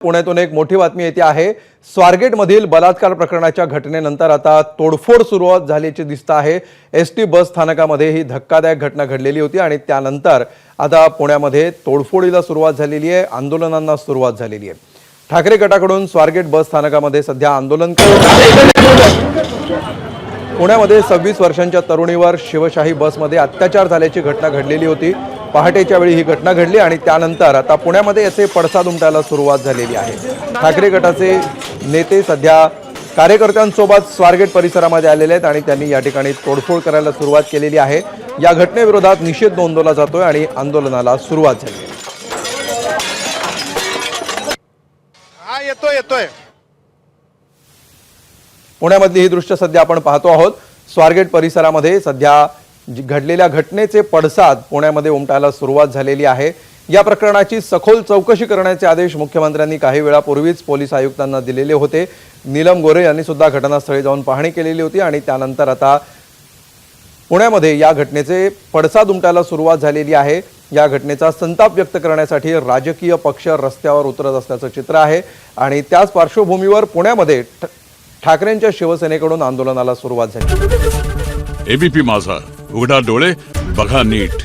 पुण्यातून एक मोठी बातमी येते आहे। स्वारगेटमधील बलात्कार प्रकरणाच्या घटनेनंतर आता तोडफोड सुरुवात झाल्याचे दिसत आहे। एसटी बस स्थानकामध्ये ही धक्कादायक घटना घडलेली होती आणि त्यानंतर आता पुण्यामध्ये तोडफोडीला सुरुवात झालेली आहे, आंदोलनांना सुरुवात झालेली आहे। ठाकरे गटाकडून स्वारगेट बस स्थानकामध्ये सध्या आंदोलन पुण्यामध्ये 26 वर्षांच्या तरुणीवर शिवशाही बसमध्ये अत्याचार झाल्याची घटना घडलेली होती। पहाटेच्या वेळी ही घटना घडली आणि त्यानंतर आता पुण्यामध्ये याचे पडसाद उमटायला सुरुवात झालेली आहे। ठाकरे गटाचे नेते सध्या कार्यकर्त्यांसोबत स्वारगेट परिसरामध्ये आलेले आहेत आणि त्यांनी या ठिकाणी तोडफोड करायला सुरुवात केलेली आहे। या घटनेविरोधात निषेध नोंदवला जातोय आणि आंदोलनाला सुरुवात झाली आहे। येतोय पुण्यामधली ही दृश्य सध्या आपण पाहतो आहोत। स्वारगेट परिसरामध्ये सध्या घडलेल्या घटनेचे पडसाद पुण्यामध्ये उमटायला सुरुवात झालेली आहे। या प्रकरणाची सखोल चौकशी करण्याचे आदेश मुख्यमंत्र्यांनी काही वेळापूर्वीच पोलीस आयुक्तांना दिलेले होते। नीलम गोरे यांनी सुद्धा घटनास्थळी जाऊन पाहणी केलेली होती आणि त्यानंतर आता पुण्यामध्ये या घटनेचे पडसाद उमटायला सुरुवात झालेली आहे। या घटनेचा संताप व्यक्त करण्यासाठी राजकीय पक्ष रस्त्यावर उतरत असल्याचं चित्र आहे आणि त्याच पार्श्वभूमीवर पुण्यामध्ये ठाकरेंच्या शिवसेनेकडून आंदोलनाला सुरुवात झाली। एबीपी माझा, उघडा डोळे बघा नीट।